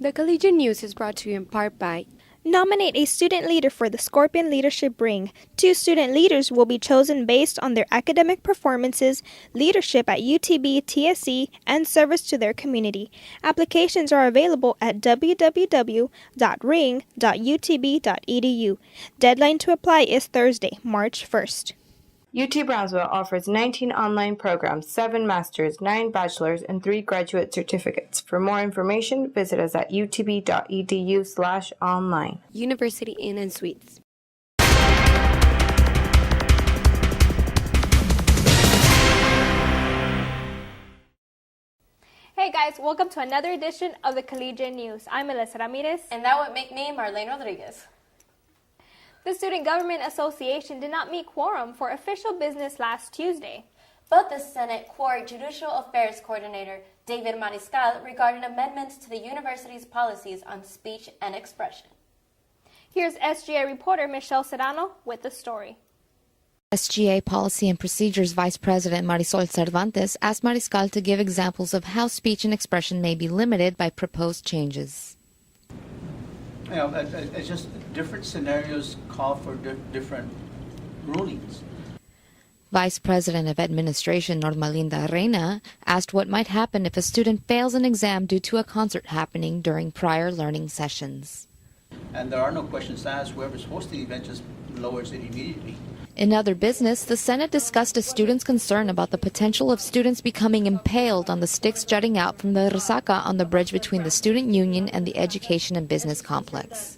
The Collegian News is brought to you in part by Nominate a student leader for the Scorpion Leadership Ring. 2 student leaders will be chosen based on their academic performances, leadership at UTB, TSC, and service to their community. Applications are available at www.ring.utb.edu. Deadline to apply is Thursday, March 1st. UT Brownsville offers 19 online programs, 7 masters, 9 bachelors, and 3 graduate certificates. For more information, visit us at utb.edu/online. University Inn and Suites. Hey guys, welcome to another edition of the Collegian News. I'm Melissa Ramirez. And that would make me Marlene Rodriguez. The Student Government Association did not meet quorum for official business last Tuesday. But the Senate Court Judicial Affairs Coordinator David Mariscal regarded amendments to the university's policies on speech and expression. Here's SGA reporter Michelle Serrano with the story. SGA Policy and Procedures Vice President Marisol Cervantes asked Mariscal to give examples of how speech and expression may be limited by proposed changes. You know, it's just different scenarios call for different rulings. Vice President of Administration Normalinda Reina asked what might happen if a student fails an exam due to a concert happening during prior learning sessions. And there are no questions asked. Whoever's hosting the event just lowers it immediately. In other business, the Senate discussed a student's concern about the potential of students becoming impaled on the sticks jutting out from the resaca on the bridge between the Student Union and the Education and Business Complex.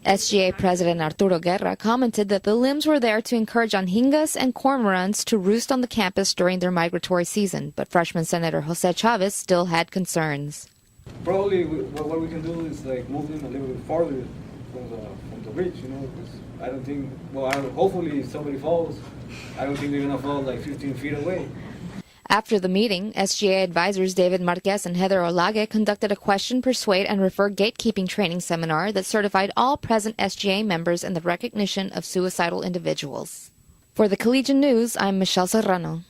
SGA President Arturo Guerra commented that the limbs were there to encourage anhingas and cormorants to roost on the campus during their migratory season, but freshman Senator Jose Chavez still had concerns. Probably what we can do is like move them a little bit farther from the ridge, you know, because I don't think, hopefully if somebody falls, I don't think they're going to fall like 15 feet away. After the meeting, SGA advisors David Marquez and Heather Olage conducted a question, persuade, and refer gatekeeping training seminar that certified all present SGA members in the recognition of suicidal individuals. For the Collegian News, I'm Michelle Serrano.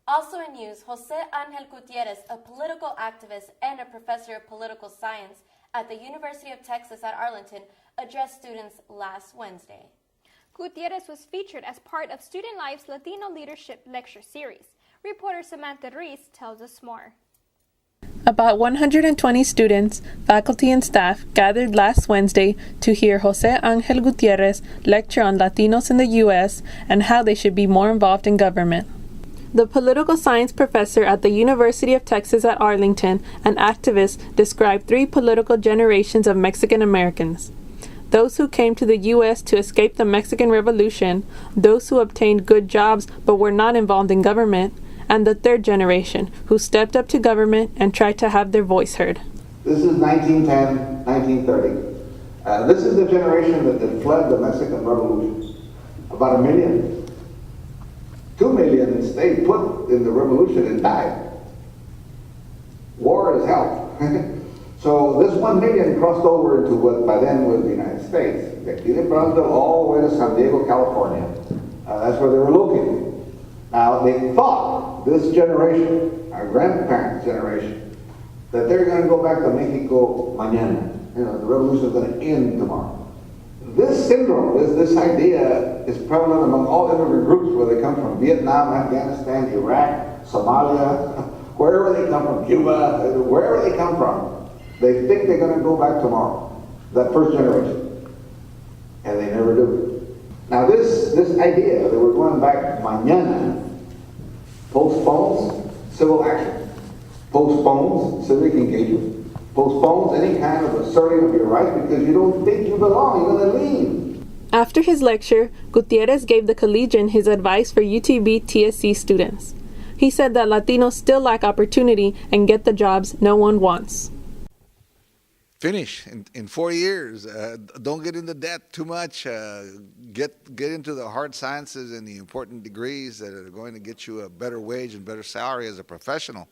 Also in news, Jose Angel Gutierrez, a political activist and a professor of political science at the University of Texas at Arlington, addressed students last Wednesday. Gutierrez was featured as part of Student Life's Latino Leadership Lecture Series. Reporter Samantha Reese tells us more. About 120 students, faculty, and staff gathered last Wednesday to hear Jose Angel Gutierrez lecture on Latinos in the U.S. and how they should be more involved in government. The political science professor at the University of Texas at Arlington and activist described 3 political generations of Mexican Americans. Those who came to the U.S. to escape the Mexican Revolution, those who obtained good jobs but were not involved in government, and the 3rd generation, who stepped up to government and tried to have their voice heard. This is 1910, 1930. This is the generation that fled the Mexican Revolution. About 1 million. 2 million stayed put in the revolution and died. War is hell. So this 1 million crossed over into what by then was the United States. De Brownsville all the way to San Diego, California. That's where they were located. Now they thought, this generation, our grandparents' generation, that they're going to go back to Mexico mañana. You know, the revolution is going to end tomorrow. This syndrome, this idea is prevalent among all immigrant groups, where they come from: Vietnam, Afghanistan, Iraq, Somalia, wherever they come from, Cuba, wherever they come from. They think they're going to go back tomorrow, that first generation, and they never do. Now this idea that we're going back mañana postpones civil action, postpones civic engagement, postpones any kind of asserting of your rights because you don't think you belong, you're going to leave. After his lecture, Gutierrez gave the Collegian his advice for UTB TSC students. He said that Latinos still lack opportunity and get the jobs no one wants. Finish in 4 years. Don't get into debt too much. Get into the hard sciences and the important degrees that are going to get you a better wage and better salary as a professional.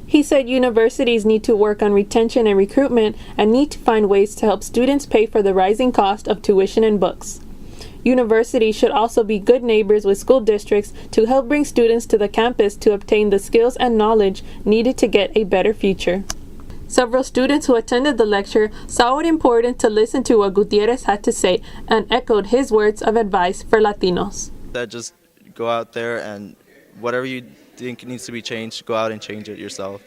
He said universities need to work on retention and recruitment and need to find ways to help students pay for the rising cost of tuition and books. Universities should also be good neighbors with school districts to help bring students to the campus to obtain the skills and knowledge needed to get a better future. Several students who attended the lecture saw it important to listen to what Gutierrez had to say and echoed his words of advice for Latinos. That just go out there and whatever you think needs to be changed, go out and change it yourself.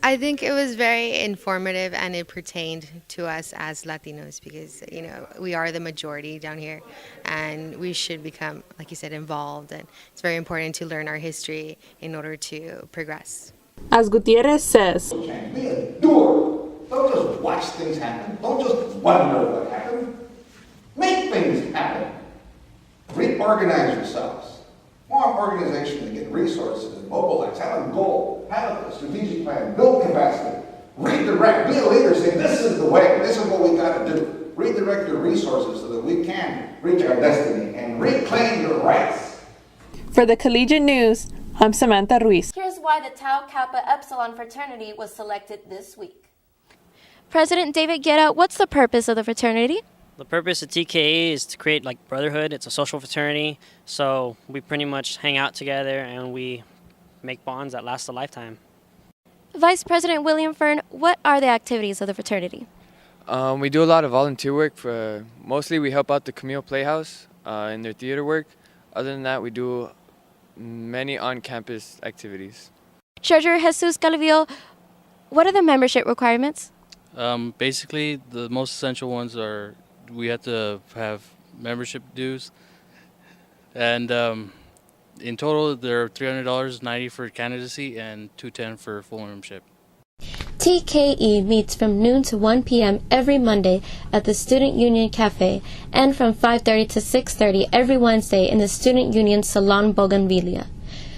I think it was very informative and it pertained to us as Latinos because, we are the majority down here and we should become, like you said, involved. And it's very important to learn our history in order to progress. As Gutierrez says, Be a doer. Don't just watch things happen. Don't just wonder what happened. Make things happen. Reorganize yourselves. Form organization to get resources and mobilize. Have a goal. Have a strategic plan. Build capacity. Redirect. Be a leader. Say, this is the way. This is what we got to do. Redirect your resources so that we can reach our destiny and reclaim your rights. For the Collegian News, I'm Samantha Ruiz. Here's why the Tau Kappa Epsilon fraternity was selected this week. President David Guerra, what's the purpose of the fraternity? The purpose of TKA is to create brotherhood. It's a social fraternity, so we pretty much hang out together and we make bonds that last a lifetime. Vice President William Fern, what are the activities of the fraternity? We do a lot of volunteer work. Mostly we help out the Camille Playhouse in their theater work. Other than that, we do many on-campus activities. Treasurer Jesus Calvillo, what are the membership requirements? Basically, the most essential ones are we have to have membership dues, and in total, they're $300, $90 for candidacy, and $210 for full membership. TKE meets from noon to 1 p.m. every Monday at the Student Union Cafe and from 5:30 to 6:30 every Wednesday in the Student Union Salon Bougainvillea.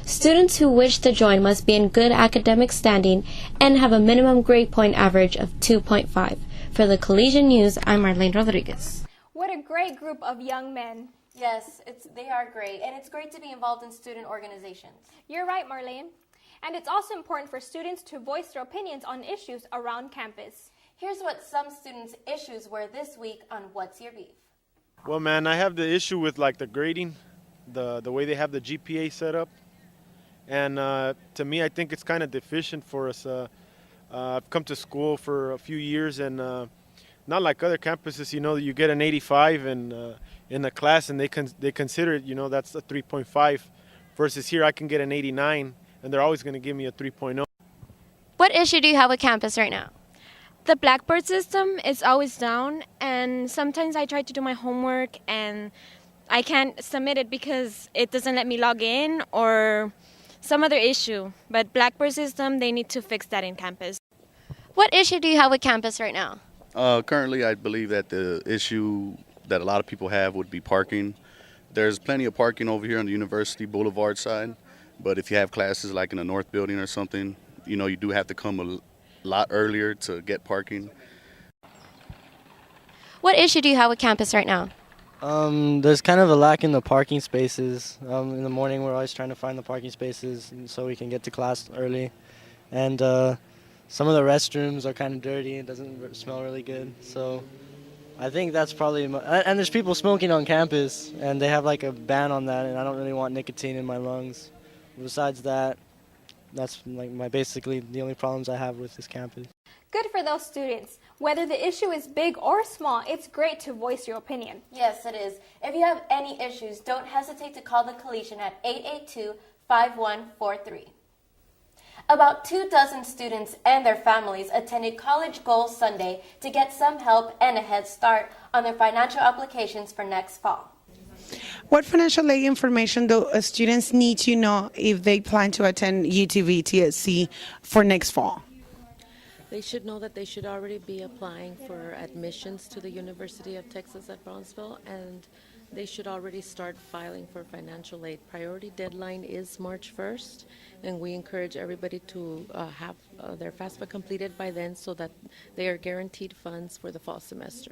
Students who wish to join must be in good academic standing and have a minimum grade point average of 2.5. For the Collegian News, I'm Marlene Rodriguez. What a great group of young men. Yes, they are great, and it's great to be involved in student organizations. You're right, Marlene. And it's also important for students to voice their opinions on issues around campus. Here's what some students' issues were this week on What's Your Beef? Well, man, I have the issue with the grading, the way they have the GPA set up. And to me, I think it's kind of deficient for us. I've come to school for a few years, and not like other campuses, you get an 85 in a class, and they consider it, that's a 3.5. Versus here, I can get an 89, and they're always going to give me a 3.0. What issue do you have with campus right now? The Blackboard system is always down, and sometimes I try to do my homework, and I can't submit it because it doesn't let me log in or some other issue. But Blackboard system, they need to fix that in campus. What issue do you have with campus right now? Currently, I believe that the issue that a lot of people have would be parking. There's plenty of parking over here on the University Boulevard side, but if you have classes like in the North Building or something, you do have to come a lot earlier to get parking. What issue do you have with campus right now? There's kind of a lack in the parking spaces. In the morning, we're always trying to find the parking spaces so we can get to class early. And some of the restrooms are kind of dirty. It doesn't smell really good. So I think that's probably... and there's people smoking on campus, and they have a ban on that, and I don't really want nicotine in my lungs. Besides that, that's basically the only problems I have with this campus. Good for those students. Whether the issue is big or small, it's great to voice your opinion. Yes, it is. If you have any issues, don't hesitate to call the Collegian at 882-5143. About 24 students and their families attended College Goals Sunday to get some help and a head start on their financial applications for next fall. What financial aid information do students need to know if they plan to attend UTB TSC for next fall? They should know that they should already be applying for admissions to the University of Texas at Brownsville, and they should already start filing for financial aid. Priority deadline is March 1st, and we encourage everybody to have their FAFSA completed by then so that they are guaranteed funds for the fall semester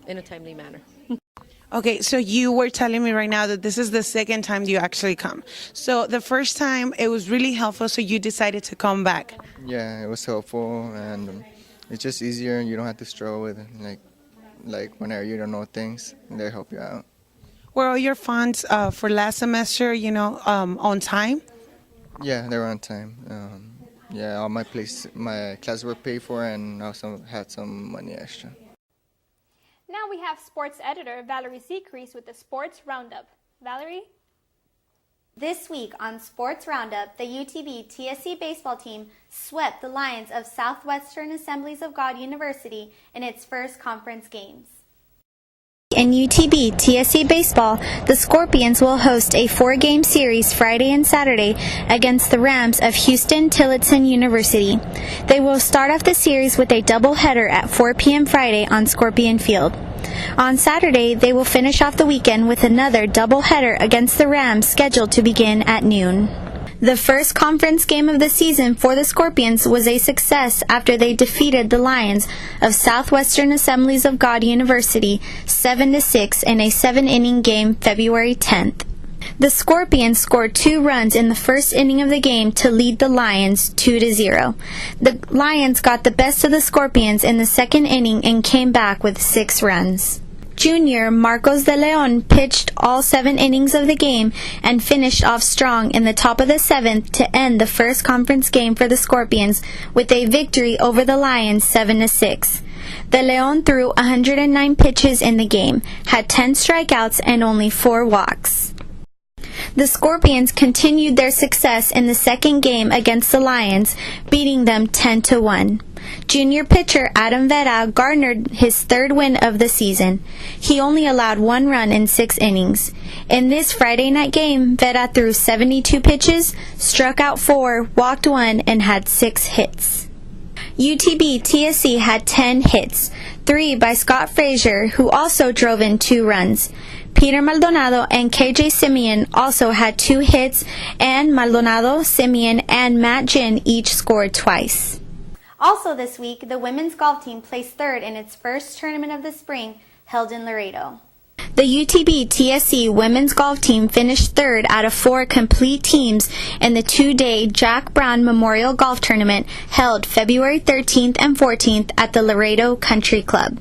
in a timely manner. Okay, so you were telling me right now that this is the second time you actually come. So the first time it was really helpful, so you decided to come back. Yeah, it was helpful, and it's just easier. You don't have to struggle with like whenever you don't know things, they help you out. Were all your funds for last semester, on time? Yeah, they were on time. Yeah, all my classes were paid for, and I also had some money extra. Now we have sports editor Valerie Seacrease with the Sports Roundup. Valerie? This week on Sports Roundup, the UTB TSC baseball team swept the Lions of Southwestern Assemblies of God University in its first conference games. In UTB TSC baseball, the Scorpions will host a 4-game series Friday and Saturday against the Rams of Houston Tillotson University. They will start off the series with a doubleheader at 4 p.m. Friday on Scorpion Field. On Saturday, they will finish off the weekend with another doubleheader against the Rams scheduled to begin at noon. The first conference game of the season for the Scorpions was a success after they defeated the Lions of Southwestern Assemblies of God University 7-6 in a 7-inning game February 10th. The Scorpions scored 2 runs in the first inning of the game to lead the Lions 2-0. The Lions got the best of the Scorpions in the second inning and came back with 6 runs. Junior Marcos de Leon pitched all 7 innings of the game and finished off strong in the top of the 7th to end the first conference game for the Scorpions with a victory over the Lions 7-6. De Leon threw 109 pitches in the game, had 10 strikeouts and only 4 walks. The Scorpions continued their success in the second game against the Lions, beating them 10-1. Junior pitcher Adam Vera garnered his 3rd win of the season. He only allowed 1 run in 6 innings. In this Friday night game, Vera threw 72 pitches, struck out 4, walked 1, and had 6 hits. UTB TSC had 10 hits, 3 by Scott Frazier, who also drove in 2 runs. Peter Maldonado and KJ Simeon also had 2 hits, and Maldonado, Simeon, and Matt Jin each scored twice. Also this week, the women's golf team placed 3rd in its first tournament of the spring, held in Laredo. The UTB TSC women's golf team finished 3rd out of 4 complete teams in the 2-day Jack Brown Memorial Golf Tournament held February 13th and 14th at the Laredo Country Club.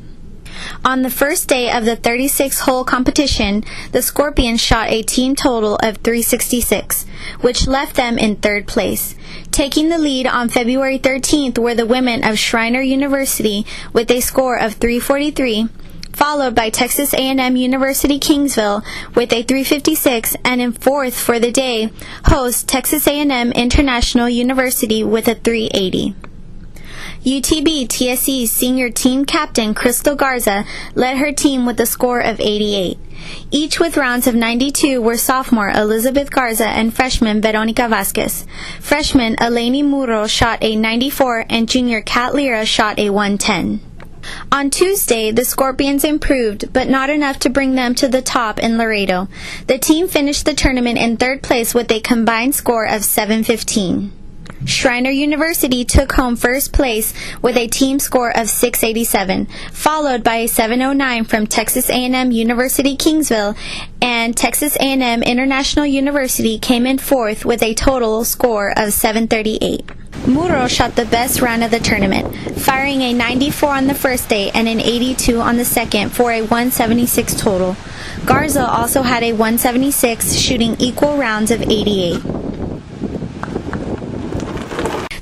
On the first day of the 36-hole competition, the Scorpions shot a team total of 366, which left them in 3rd place. Taking the lead on February 13th were the women of Schreiner University with a score of 343, followed by Texas A&M University Kingsville with a 356, and in 4th for the day, host Texas A&M International University with a 380. UTB TSC's senior team captain Crystal Garza led her team with a score of 88. Each with rounds of 92 were sophomore Elizabeth Garza and freshman Veronica Vasquez. Freshman Eleni Muro shot a 94 and junior Kat Lira shot a 110. On Tuesday, the Scorpions improved, but not enough to bring them to the top in Laredo. The team finished the tournament in 3rd place with a combined score of 715. Schreiner University took home 1st place with a team score of 687, followed by a 709 from Texas A&M University Kingsville, and Texas A&M International University came in 4th with a total score of 738. Muro shot the best round of the tournament, firing a 94 on the first day and an 82 on the second for a 176 total. Garza also had a 176, shooting equal rounds of 88.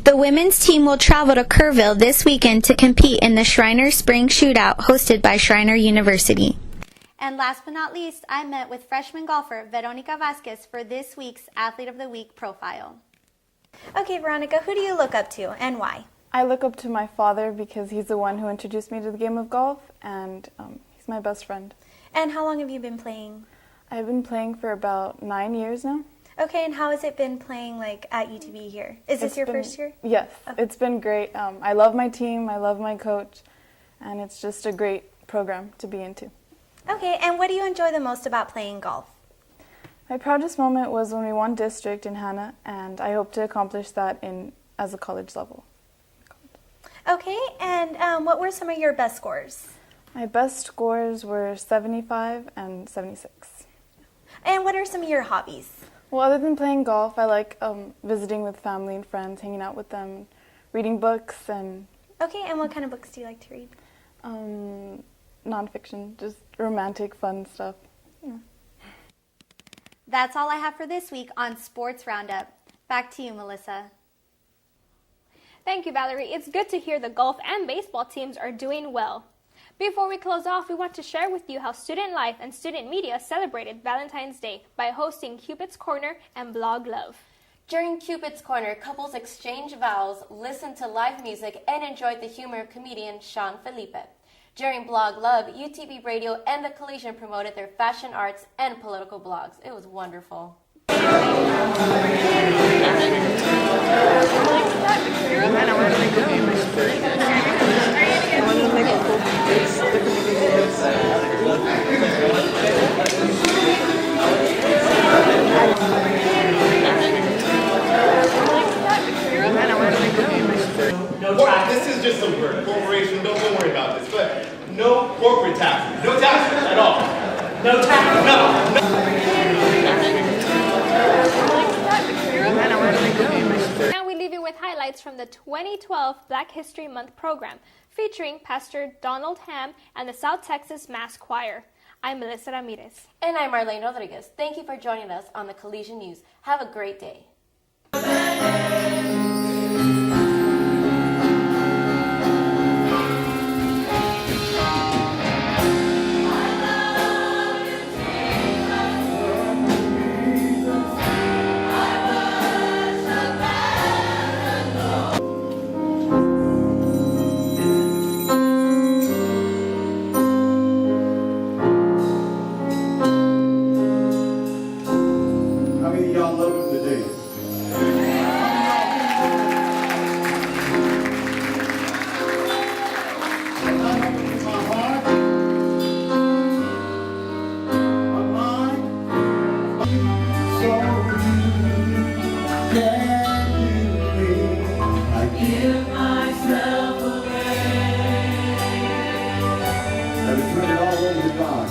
The women's team will travel to Kerrville this weekend to compete in the Schreiner Spring Shootout hosted by Schreiner University. And last but not least, I met with freshman golfer Veronica Vasquez for this week's Athlete of the Week profile. Okay, Veronica, who do you look up to and why? I look up to my father because he's the one who introduced me to the game of golf, and he's my best friend. And how long have you been playing? I've been playing for about 9 years now. Okay, and how has it been playing at UTB here? Is this your first year? Yes, It's been great. I love my team, I love my coach, and it's just a great program to be into. Okay, and what do you enjoy the most about playing golf? My proudest moment was when we won district in Hannah, and I hope to accomplish that as a college level. Okay, and what were some of your best scores? My best scores were 75 and 76. And what are some of your hobbies? Well, other than playing golf, I like visiting with family and friends, hanging out with them, reading books, and... Okay, and what kind of books do you like to read? Nonfiction, just romantic, fun stuff. Yeah. That's all I have for this week on Sports Roundup. Back to you, Melissa. Thank you, Valerie. It's good to hear the golf and baseball teams are doing well. Before we close off, we want to share with you how Student Life and Student Media celebrated Valentine's Day by hosting Cupid's Corner and Blog Love. During Cupid's Corner, couples exchanged vows, listened to live music, and enjoyed the humor of comedian Sean Felipe. During Blog Love, UTB Radio and the Collegian promoted their fashion arts and political blogs. It was wonderful. This is just a word. Corporation, don't worry about this. But no corporate taxes. No taxes at all. No taxes. No. Now we leave you with highlights from the 2012 Black History Month program featuring Pastor Donald Ham and the South Texas Mass Choir. I'm Melissa Ramirez. And I'm Marlene Rodriguez. Thank you for joining us on the Collegian News. Have a great day. How many of y'all love him today? Have you turned it all over to God?